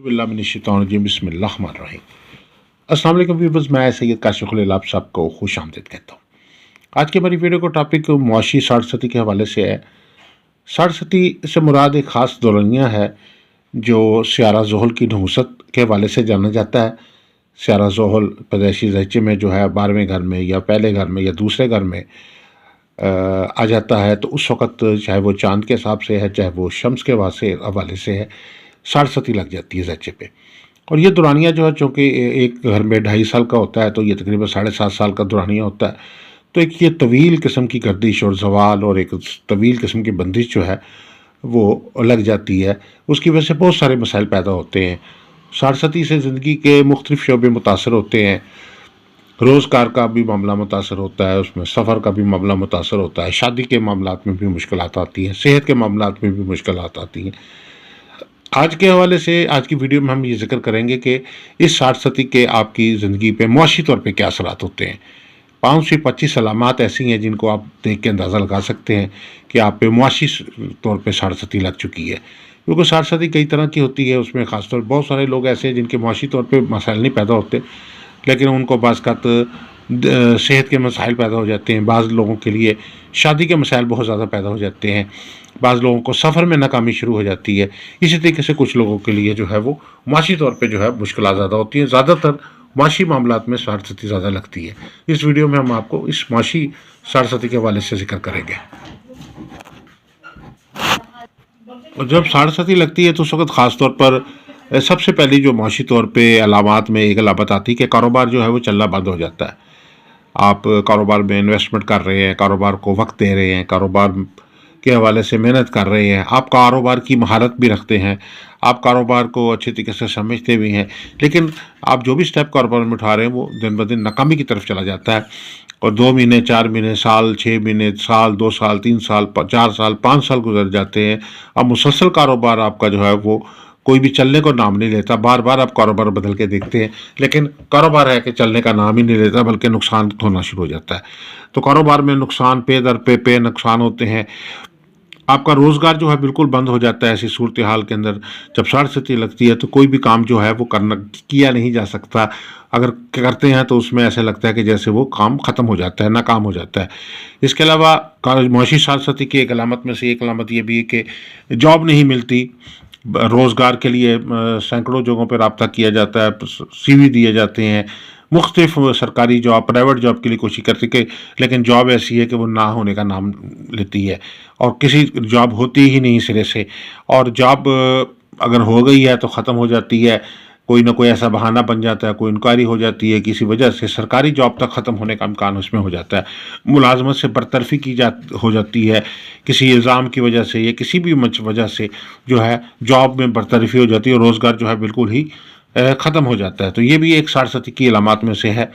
बिस्मिल्लाहिर्रहमानिर्रहीम बिस्मिल्लाहिर्रहमानिर्रहीम। अस्सलाम वालेकुम व्यूअर्स, मैं सैयद काशिफ खलील आप सबको खुश आमदीद कहता हूँ। आज की हमारी वीडियो का टॉपिक मुआशी साड़सती के हवाले से है। साड़सती से मुराद एक ख़ास दौरानिया है जो सियारा ज़ोहल की नहुसत के हवाले से जाना जाता है। सियारा ज़ोहल पैदाइशी ज़हचे में जो है 12वें घर में या पहले घर में या दूसरे घर में आ जाता है, तो उस वक़्त चाहे वो चाँद के हिसाब से है चाहे वो शम्स के हवाले से है, साड़सती लग जाती है ज़हचे पे। और ये दुरानिया जो है चूँकि एक घर में 2.5 साल का होता है, तो ये तकरीबन 7.5 साल का दुरानिया होता है। तो एक ये तवील किस्म की गर्दिश और ज़वाल और एक तवील किस्म की बंदिश जो है वो लग जाती है। उसकी वजह से बहुत सारे मसाइल पैदा होते हैं। साड़सती से ज़िंदगी के मुख्तलिफ़ शोबे मुतासर होते हैं। रोज़गार का भी मामला मुतासर होता है, उसमें सफ़र का भी मामला मुतासर होता है, शादी के मामलात में भी मुश्किलात आती हैं, सेहत के मामलात में भी मुश्किलात आती हैं। आज के हवाले से आज की वीडियो में हम ये ज़िक्र करेंगे कि इस साड़सती के आपकी ज़िंदगी पे मुआशी तौर पे क्या असरात होते हैं। 5 से 25 अलामात ऐसी हैं जिनको आप देख के अंदाज़ा लगा सकते हैं कि आप पे मुआशी तौर पे साड़सती लग चुकी है। क्योंकि साड़सती कई तरह की होती है, उसमें ख़ासतौर बहुत सारे लोग ऐसे हैं जिनके मुआशी तौर पे मसाइल नहीं पैदा होते, लेकिन उनको बाज़ सेहत के मसाइल पैदा हो जाते हैं। बाज़ लोगों के लिए शादी के मसाइल बहुत ज़्यादा पैदा हो जाते हैं। बाज़ लोगों को सफ़र में नाकामी शुरू हो जाती है। इसी तरीके से कुछ लोगों के लिए जो है वो माशी तौर पे जो है मुश्किलात ज़्यादा होती हैं। ज़्यादातर माशी मामलात में साड़सती ज़्यादा लगती है। इस वीडियो में हम आपको इस माशी साड़सती के हवाले से जिक्र करेंगे। और जब साड़सती लगती है तो उस वक्त ख़ास तौर पर सबसे पहली जो माशी तौर पे अलामात में एक अलामत आती है कि कारोबार जो है वो चलना बंद हो जाता है। आप कारोबार में इन्वेस्टमेंट कर रहे हैं, कारोबार को वक्त दे रहे हैं, कारोबार के हवाले से मेहनत कर रहे हैं, आप कारोबार की महारत भी रखते हैं, आप कारोबार को अच्छी तरीके से समझते भी हैं, लेकिन आप जो भी स्टेप कारोबार में उठा रहे हैं वो दिन ब दिन नाकामी की तरफ चला जाता है। और 2 महीने 4 महीने साल 6 महीने साल 2 साल 3 साल 4 साल 5 साल गुजर जाते हैं। अब मुसलसल कारोबार आपका जो है वो कोई भी चलने को नाम नहीं लेता। बार बार आप कारोबार बदल के देखते हैं, लेकिन कारोबार है कि चलने का नाम ही नहीं लेता, बल्कि नुकसान होना शुरू हो जाता है। तो कारोबार में नुकसान पे दर पे नुकसान होते हैं। आपका रोज़गार जो है बिल्कुल बंद हो जाता है। ऐसी सूरत हाल के अंदर जब साड़सती लगती है तो कोई भी काम जो है वो किया नहीं जा सकता। अगर करते हैं तो उसमें ऐसा लगता है कि जैसे वो काम ख़त्म हो जाता है, नाकाम हो जाता है। इसके अलावा मुआशी साड़सती की एक अलामत में से एक अलामत ये भी है कि जॉब नहीं मिलती। रोज़गार के लिए सैकड़ों जगहों पर रब्ता किया जाता है, CV दिए जाते हैं, मुख्तलिफ सरकारी जॉब प्राइवेट जॉब के लिए कोशिश करती कि, लेकिन जॉब ऐसी है कि वो ना होने का नाम लेती है और किसी जॉब होती ही नहीं सिरे से। और जॉब अगर हो गई है तो ख़त्म हो जाती है, कोई ना कोई ऐसा बहाना बन जाता है, कोई इंक्वायरी हो जाती है, किसी वजह से सरकारी जॉब तक ख़त्म होने का इम्कान उसमें हो जाता है। मुलाजमत से बरतरफ़ी हो जाती है किसी इल्ज़ाम की वजह से या किसी भी वजह से जो है जॉब में बरतरफ़ी हो जाती है और रोज़गार जो है बिल्कुल ही ख़त्म हो जाता है। तो ये भी एक साड़सती की अलामात में से है।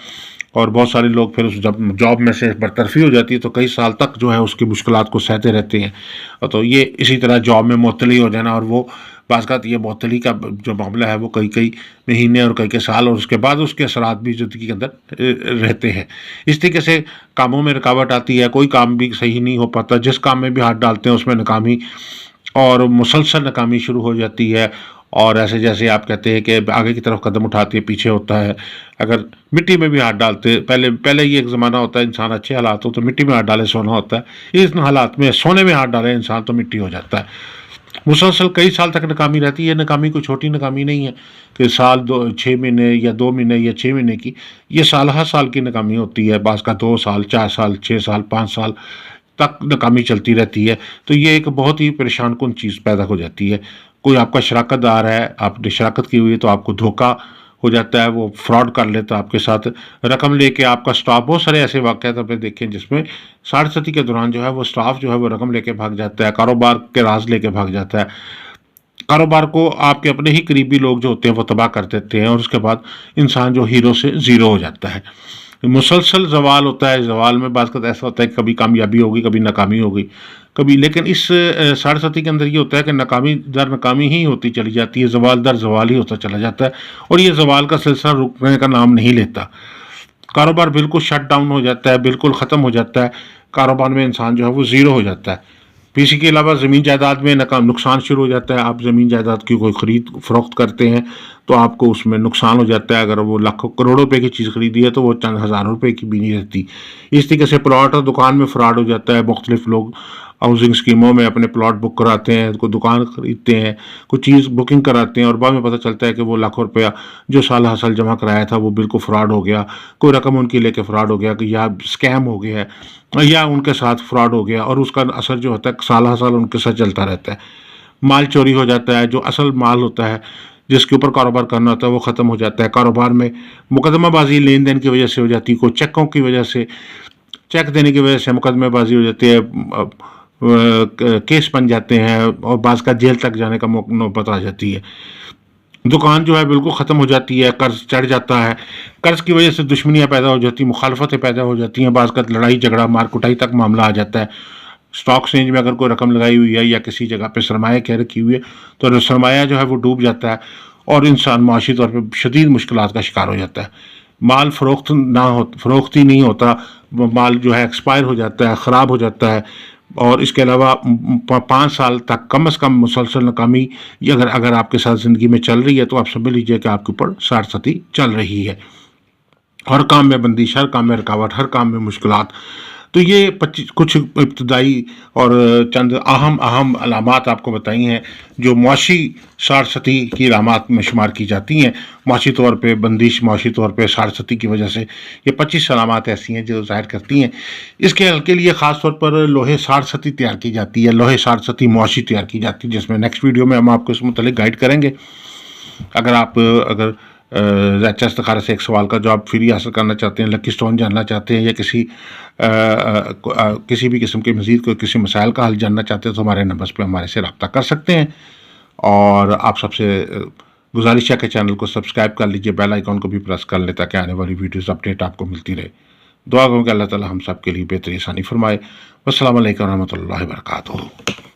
और बहुत सारे लोग फिर उस जब जॉब में से बरतरफ़ी हो जाती है तो कई साल तक जो है उसकी मुश्किलात को सहते रहते हैं। तो ये इसी तरह जॉब में मुअत्तली हो जाना, और वो बाज़ ये मुअत्तली का जो मामला है वो कई महीने और कई साल और उसके बाद उसके असरात भी ज़िंदगी के अंदर रहते हैं। इस तरीके से कामों में रुकावट आती है, कोई काम भी सही नहीं हो पाता, जिस काम में भी हाथ डालते हैं उसमें नाकामी और मुसलसल नाकामी शुरू हो जाती है। और ऐसे जैसे आप कहते हैं कि आगे की तरफ कदम उठाते हैं पीछे होता है। अगर मिट्टी में भी हाथ डालते, पहले ये एक ज़माना होता है इंसान अच्छे हालात हो तो मिट्टी में हाथ डाले सोना होता है। इस हालात में सोने में हाथ डाले इंसान तो मिट्टी हो जाता है। मुसलसल कई साल तक नाकामी रहती है। नाकामी कोई छोटी नाकामी नहीं है कि साल 6 महीने या 2 महीने या 6 महीने की, ये साल हर साल की नाकामी होती है। बाज़ का 2 साल 4 साल 6 साल 5 साल तक नाकामी चलती रहती है। तो ये एक बहुत ही परेशान कुन चीज़ पैदा हो जाती है। कोई आपका शराकतदार है, आपने शराकत की हुई है तो आपको धोखा हो जाता है, वो फ्रॉड कर लेता है आपके साथ, रकम लेके आपका स्टाफ, बहुत सारे ऐसे वाक़यात आपने देखे हैं जिसमें साड़सती के दौरान जो है वो स्टाफ जो है वो रकम लेके भाग जाता है, कारोबार के राज लेके भाग जाता है। कारोबार को आपके अपने ही करीबी लोग जो होते हैं वो तबाह कर देते हैं और उसके बाद इंसान जो हीरो से ज़ीरो हो जाता है। मुसलसल ज़वाल होता है। ज़वाल में बाज़ ऐसा होता है कि कभी कामयाबी होगी, कभी नाकामी होगी, कभी, लेकिन इस साड़सती के अंदर ये होता है कि नाकामी दर नाकामी ही होती चली जाती है, ज़वाल दर ज़वाल ही होता चला जाता है और ये ज़वाल का सिलसिला रुकने का नाम नहीं लेता। कारोबार बिल्कुल शट डाउन हो जाता है, बिल्कुल ख़त्म हो जाता है। कारोबार में इंसान जो है वो ज़ीरो हो जाता है। اسی کے علاوہ زمین جائیداد میں نقصان شروع ہو جاتا ہے. آپ زمین جائیداد کی کوئی خرید فروخت کرتے ہیں تو آپ کو اس میں نقصان ہو جاتا ہے. اگر وہ لاکھوں کروڑوں روپے کی چیز خریدی ہے تو وہ چند ہزاروں روپے کی بھی نہیں رہتی. اس طریقے سے پلاٹ اور دکان میں فراڈ ہو جاتا ہے. مختلف لوگ ہاؤسنگ اسکیموں میں اپنے پلاٹ بک کراتے ہیں, کوئی دکان خریدتے ہیں, کوئی چیز بکنگ کراتے ہیں, اور بعد میں پتہ چلتا ہے کہ وہ لاکھوں روپیہ جو سالہ سال جمع کرایا تھا وہ بالکل فراڈ ہو گیا, کوئی رقم ان کی لے کے فراڈ ہو گیا, کہ یا اسکیم ہو گیا ہے یا ان کے ساتھ فراڈ ہو گیا, اور اس کا اثر جو ہوتا ہے سالہ سال ان کے ساتھ چلتا رہتا ہے. مال چوری ہو جاتا ہے, جو اصل مال ہوتا ہے جس کے اوپر کاروبار کرنا ہوتا ہے وہ ختم ہو جاتا ہے. کاروبار میں مقدمہ بازی لین دین کی وجہ سے ہو جاتی ہے, کوئی چیکوں کی وجہ سے, چیک دینے کی وجہ سے مقدمہ بازی ہو جاتی ہے, کیس بن جاتے ہیں, اور بعض کا جیل تک جانے کا نوبت آ جاتی ہے. دکان جو ہے بالکل ختم ہو جاتی ہے, قرض چڑھ جاتا ہے, قرض کی وجہ سے دشمنیاں پیدا ہو جاتی ہیں, مخالفتیں پیدا ہو جاتی ہیں, بعض کا لڑائی جھگڑا مار کٹائی تک معاملہ آ جاتا ہے. اسٹاک ایکسچینج میں اگر کوئی رقم لگائی ہوئی ہے یا کسی جگہ پہ سرمایہ کہہ رکھی ہوئی ہے تو سرمایہ جو ہے وہ ڈوب جاتا ہے, اور انسان معاشی طور پہ شدید مشکلات کا شکار ہو جاتا ہے. مال فروخت ہی نہیں ہوتا, مال جو ہے ایکسپائر ہو جاتا ہے, خراب ہو جاتا ہے. اور اس کے علاوہ 5 سال تک کم از کم مسلسل ناکامی اگر آپ کے ساتھ زندگی میں چل رہی ہے تو آپ سمجھ لیجئے کہ آپ کے اوپر ساڑھ ستی چل رہی ہے. ہر کام میں بندش, ہر کام میں رکاوٹ, ہر کام میں مشکلات. تو یہ کچھ ابتدائی اور چند اہم علامات آپ کو بتائی ہیں جو معاشی ساڑھ ستی کی علامات میں شمار کی جاتی ہیں. معاشی طور پہ بندش, معاشی طور پہ ساڑھ ستی کی وجہ سے یہ 25 علامات ایسی ہیں جو ظاہر کرتی ہیں. اس کے حل کے لیے خاص طور پر لوہے ساڑھ ستی تیار کی جاتی ہے, لوہے ساڑھ ستی معاشی تیار کی جاتی ہے, جس میں نیکسٹ ویڈیو میں ہم آپ کو اس متعلق گائیڈ کریں گے. اگر استخارہ سے ایک سوال کا جواب فری حاصل کرنا چاہتے ہیں, لکی سٹون جاننا چاہتے ہیں, یا کسی بھی قسم کے مزید کسی مسائل کا حل جاننا چاہتے ہیں تو ہمارے نمبرز پہ ہمارے سے رابطہ کر سکتے ہیں. اور آپ سب سے گزارش ہے کہ چینل کو سبسکرائب کر لیجئے, بیل آئیکن کو بھی پریس کر لیں تاکہ آنے والی ویڈیوز اپڈیٹ آپ کو ملتی رہے. دعا کروں کہ اللہ تعالی ہم سب کے لیے بہتری آسانی فرمائے. والسلام علیکم ورحمۃ اللہ وبرکاتہ.